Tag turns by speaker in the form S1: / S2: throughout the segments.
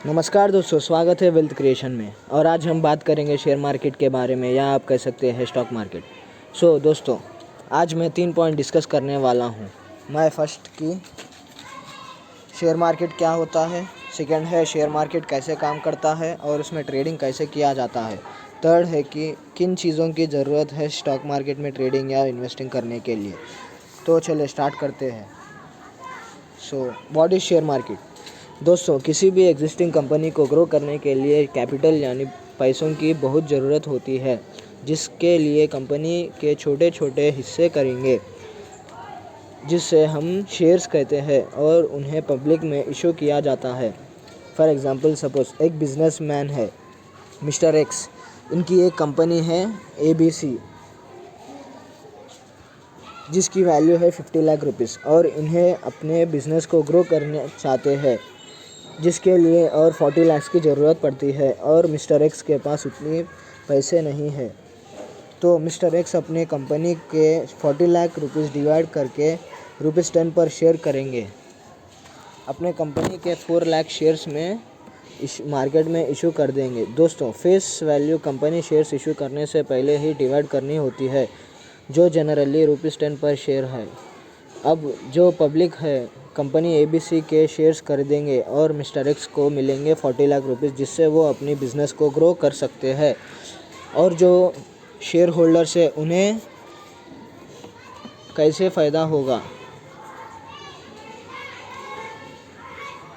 S1: नमस्कार दोस्तों, स्वागत है वेल्थ क्रिएशन में। और आज हम बात करेंगे शेयर मार्केट के बारे में, या आप कह सकते हैं स्टॉक मार्केट। दोस्तों, आज मैं 3 पॉइंट डिस्कस करने वाला हूँ। मैं फर्स्ट की शेयर मार्केट क्या होता है, सेकंड है शेयर मार्केट कैसे काम करता है और उसमें ट्रेडिंग कैसे किया जाता है, थर्ड है कि किन चीज़ों की ज़रूरत है स्टॉक मार्केट में ट्रेडिंग या इन्वेस्टिंग करने के लिए। तो चलिए स्टार्ट करते हैं। What is share market? दोस्तों, किसी भी एग्जिस्टिंग कंपनी को ग्रो करने के लिए कैपिटल यानी पैसों की बहुत ज़रूरत होती है, जिसके लिए कंपनी के छोटे छोटे हिस्से करेंगे, जिससे हम शेयर्स कहते हैं, और उन्हें पब्लिक में इशू किया जाता है। फॉर एग्ज़ाम्पल, सपोज़ एक बिजनेसमैन है मिस्टर एक्स, इनकी एक कंपनी है ABC, जिसकी वैल्यू है 50 लाख रुपीज़, और इन्हें अपने बिज़नेस को ग्रो करना चाहते हैं, जिसके लिए और 40 लाख की ज़रूरत पड़ती है, और मिस्टर एक्स के पास उतनी पैसे नहीं है। तो मिस्टर एक्स अपने कंपनी के 40 लाख रुपीज़ डिवाइड करके ₹10 पर शेयर करेंगे। अपने कंपनी के 4 लाख शेयर्स में इस मार्केट में इशू कर देंगे। दोस्तों, face value company shares issue करने से पहले ही डिवाइड करनी होती है, जो जनरली ₹10 पर शेयर है। अब जो पब्लिक है कंपनी ABC के शेयर्स खरीदेंगे और मिस्टर एक्स को मिलेंगे 40 लाख रुपीज़, जिससे वो अपनी बिज़नेस को ग्रो कर सकते हैं। और जो शेयर होल्डर्स है उन्हें कैसे फ़ायदा होगा?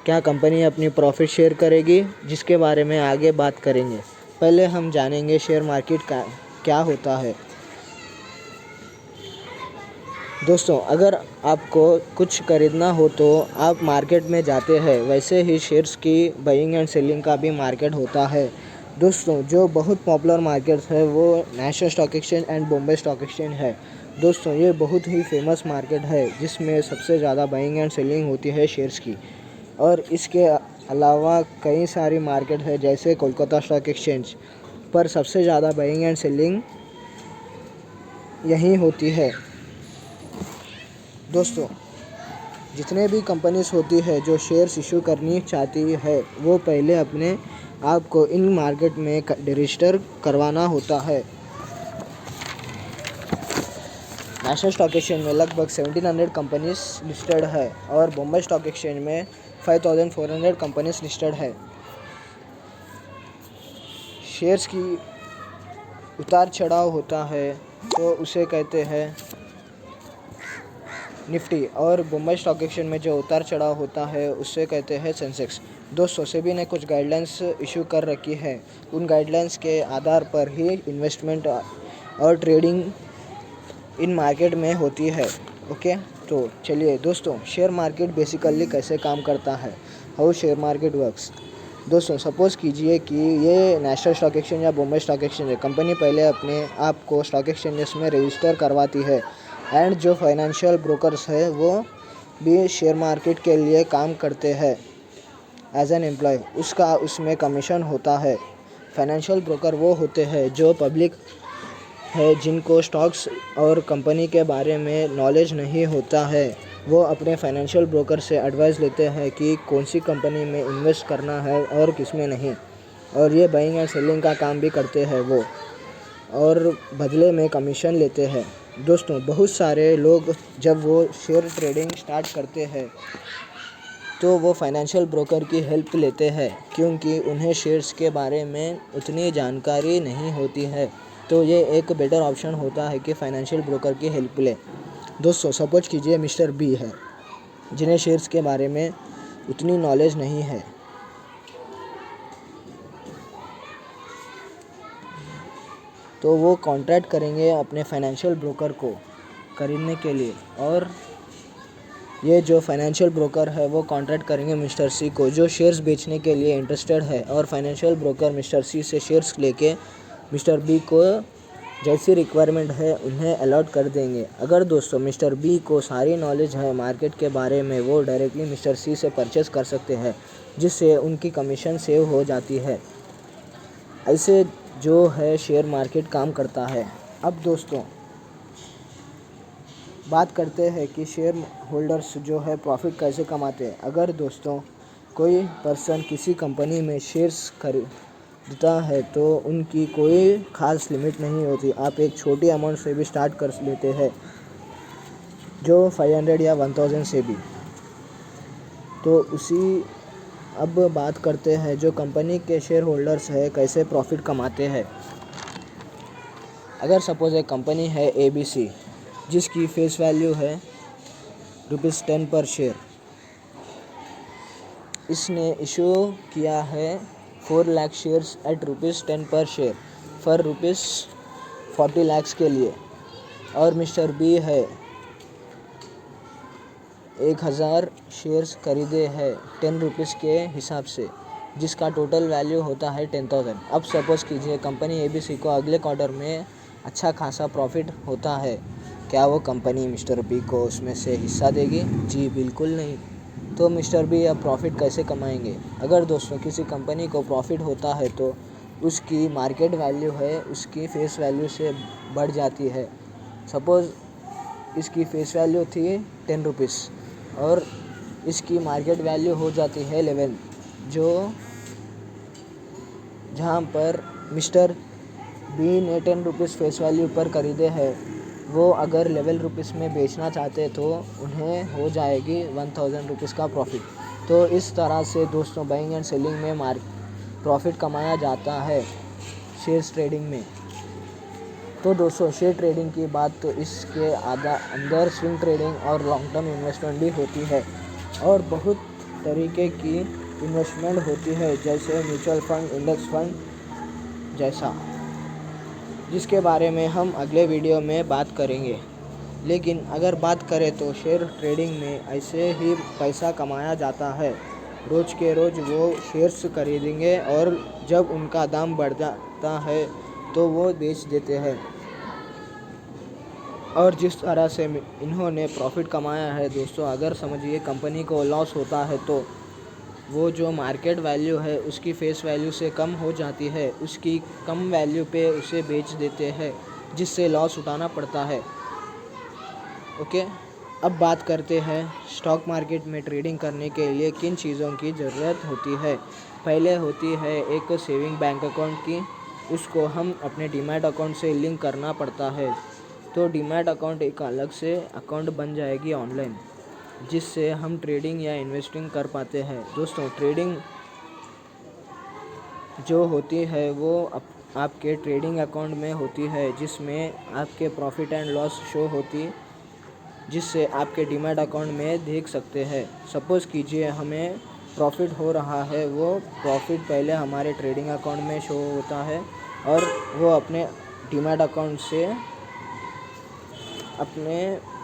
S1: क्या कंपनी अपनी प्रॉफिट शेयर करेगी, जिसके बारे में आगे बात करेंगे। पहले हम जानेंगे शेयर मार्केट का क्या होता है। दोस्तों, अगर आपको कुछ खरीदना हो तो आप मार्केट में जाते हैं, वैसे ही शेयर्स की बाइंग एंड सेलिंग का भी मार्केट होता है। दोस्तों, जो बहुत पॉपुलर मार्केट है वो national stock exchange and Bombay stock exchange है। दोस्तों, ये बहुत ही फेमस मार्केट है, जिसमें सबसे ज़्यादा बाइंग एंड सेलिंग होती है शेयर्स की। और इसके अलावा कई सारी मार्केट है, जैसे कोलकाता स्टॉक एक्सचेंज पर सबसे ज़्यादा बाइंग एंड सेलिंग यहीं होती है। दोस्तों, जितने भी कंपनीज होती है जो शेयर्स इशू करनी चाहती है, वो पहले अपने आप को इन मार्केट में रजिस्टर करवाना होता है। नेशनल स्टॉक एक्सचेंज में लगभग 1700 कंपनीज लिस्टेड है, और बॉम्बे स्टॉक एक्सचेंज में 5400 कंपनीज लिस्टेड है। शेयर्स की उतार चढ़ाव होता है तो उसे कहते हैं निफ्टी, और बॉम्बे स्टॉक एक्सचेंज में जो उतार चढ़ाव होता है उससे कहते हैं सेंसेक्स। दोस्तों, सेबी ने कुछ गाइडलाइंस इशू कर रखी है। उन गाइडलाइंस के आधार पर ही इन्वेस्टमेंट और ट्रेडिंग इन मार्केट में होती है। ओके, तो चलिए दोस्तों, शेयर मार्केट बेसिकली कैसे काम करता है, हाउ शेयर मार्केट वर्क्स। दोस्तों, सपोज़ कीजिए कि ये नेशनल स्टॉक एक्सचेंज या बॉम्बे स्टॉक एक्सचेंज है। कंपनी पहले अपने आप को स्टॉक एक्सचेंजेस में रजिस्टर करवाती है, एंड जो फाइनेंशियल ब्रोकर्स है वो भी शेयर मार्केट के लिए काम करते हैं एज एन एम्प्लॉय। उसमें कमीशन होता है। फाइनेंशियल ब्रोकर वो होते हैं जो पब्लिक है, जिनको स्टॉक्स और कंपनी के बारे में नॉलेज नहीं होता है। वो अपने फाइनेंशियल ब्रोकर से एडवाइस लेते हैं कि कौन सी कंपनी में इन्वेस्ट करना है और किस में नहीं, और ये बाइंग एंड सेलिंग का काम भी करते हैं वो, और बदले में कमीशन लेते हैं। दोस्तों, बहुत सारे लोग जब वो शेयर ट्रेडिंग स्टार्ट करते हैं तो वो फाइनेंशियल ब्रोकर की हेल्प लेते हैं, क्योंकि उन्हें शेयर्स के बारे में उतनी जानकारी नहीं होती है। तो ये एक बेटर ऑप्शन होता है कि फाइनेंशियल ब्रोकर की हेल्प ले। दोस्तों, सपोज कीजिए मिस्टर बी है, जिन्हें शेयर्स के बारे में उतनी नॉलेज नहीं है। तो वो कॉन्ट्रैक्ट करेंगे अपने फाइनेंशियल ब्रोकर को खरीदने के लिए, और ये जो फाइनेंशियल ब्रोकर है वो कॉन्ट्रैक्ट करेंगे मिस्टर सी को, जो शेयर्स बेचने के लिए इंटरेस्टेड है, और फाइनेंशियल ब्रोकर मिस्टर सी से शेयर्स लेके मिस्टर बी को जैसी रिक्वायरमेंट है उन्हें अलॉट कर देंगे। अगर दोस्तों मिस्टर बी को सारी नॉलेज है मार्केट के बारे में, वो डायरेक्टली मिस्टर सी से परचेस कर सकते हैं, जिससे उनकी कमीशन सेव हो जाती है। ऐसे जो है शेयर मार्केट काम करता है। अब दोस्तों, बात करते हैं कि शेयर होल्डर्स जो है प्रॉफिट कैसे कमाते हैं। अगर दोस्तों कोई पर्सन किसी कंपनी में शेयर्स खरीदता है तो उनकी कोई ख़ास लिमिट नहीं होती। आप एक छोटी अमाउंट से भी स्टार्ट कर लेते हैं, जो 500 या 1000 से भी। तो अब बात करते हैं जो कंपनी के शेयर होल्डर्स है कैसे प्रॉफिट कमाते हैं। अगर सपोज़ एक कंपनी है ABC, जिसकी फेस वैल्यू है ₹10 पर शेयर। इसने इशू किया है 4 लाख शेयर्स एट ₹10 पर शेयर फॉर ₹40 लाख के लिए। और मिस्टर बी है 1000 शेयर्स खरीदे हैं ₹10 के हिसाब से, जिसका टोटल वैल्यू होता है 10,000। अब सपोज़ कीजिए कंपनी ABC को अगले क्वार्टर में अच्छा खासा प्रॉफिट होता है, क्या वो कंपनी मिस्टर बी को उसमें से हिस्सा देगी? जी बिल्कुल नहीं। तो मिस्टर बी अब प्रॉफिट कैसे कमाएंगे? अगर दोस्तों किसी कंपनी को प्रॉफिट होता है तो उसकी मार्केट वैल्यू है उसकी फेस वैल्यू से बढ़ जाती है। सपोज़ इसकी फेस वैल्यू थी ₹10 और इसकी मार्केट वैल्यू हो जाती है 11, जहाँ पर मिस्टर बी ने ₹10 फेस वैल्यू पर खरीदे हैं, वो अगर ₹11 में बेचना चाहते तो उन्हें हो जाएगी ₹1000 का प्रॉफिट। तो इस तरह से दोस्तों बाइंग एंड सेलिंग में प्रॉफिट कमाया जाता है शेयर्स ट्रेडिंग में। तो दोस्तों शेयर ट्रेडिंग की बात तो इसके अंदर स्विंग ट्रेडिंग और लॉन्ग टर्म इन्वेस्टमेंट भी होती है और बहुत तरीके की इन्वेस्टमेंट होती है, जैसे म्यूचुअल फंड, इंडेक्स फंड जैसा, जिसके बारे में हम अगले वीडियो में बात करेंगे। लेकिन अगर बात करें तो शेयर ट्रेडिंग में ऐसे ही पैसा कमाया जाता है। रोज़ के रोज़ वो शेयर्स खरीदेंगे और जब उनका दाम बढ़ जाता है तो वो बेच देते हैं। और जिस तरह से इन्होंने प्रॉफिट कमाया है दोस्तों, अगर समझिए कंपनी को लॉस होता है तो वो जो मार्केट वैल्यू है उसकी फेस वैल्यू से कम हो जाती है, उसकी कम वैल्यू पे उसे बेच देते हैं, जिससे लॉस उठाना पड़ता है। ओके, अब बात करते हैं स्टॉक मार्केट में ट्रेडिंग करने के लिए किन चीज़ों की ज़रूरत होती है। पहले होती है एक सेविंग बैंक अकाउंट की, उसको हम अपने डीमैट अकाउंट से लिंक करना पड़ता है। तो डीमैट अकाउंट एक अलग से अकाउंट बन जाएगी ऑनलाइन, जिससे हम ट्रेडिंग या इन्वेस्टिंग कर पाते हैं। दोस्तों ट्रेडिंग जो होती है वो आपके ट्रेडिंग अकाउंट में होती है, जिसमें आपके प्रॉफिट एंड लॉस शो होती, जिससे आपके डीमैट अकाउंट में देख सकते हैं। सपोज़ कीजिए हमें प्रॉफिट हो रहा है, वो प्रॉफिट पहले हमारे ट्रेडिंग अकाउंट में शो होता है और वो अपने डीमैट अकाउंट से अपने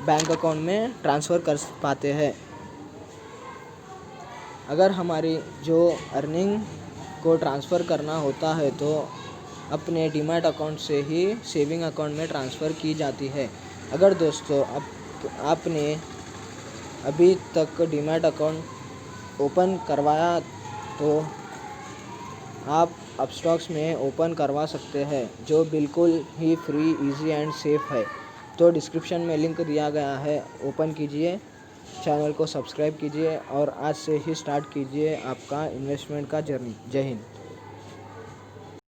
S1: बैंक अकाउंट में ट्रांसफ़र कर पाते हैं। अगर हमारी जो अर्निंग को ट्रांसफ़र करना होता है तो अपने डीमैट अकाउंट से ही सेविंग अकाउंट में ट्रांसफ़र की जाती है। अगर दोस्तों आपने अभी तक डीमैट अकाउंट ओपन करवाया तो आप अपस्टॉक्स में ओपन करवा सकते हैं, जो बिल्कुल ही फ्री, इजी एंड सेफ़ है। तो डिस्क्रिप्शन में लिंक दिया गया है, ओपन कीजिए, चैनल को सब्सक्राइब कीजिए और आज से ही स्टार्ट कीजिए आपका इन्वेस्टमेंट का जर्नी। जय हिंद।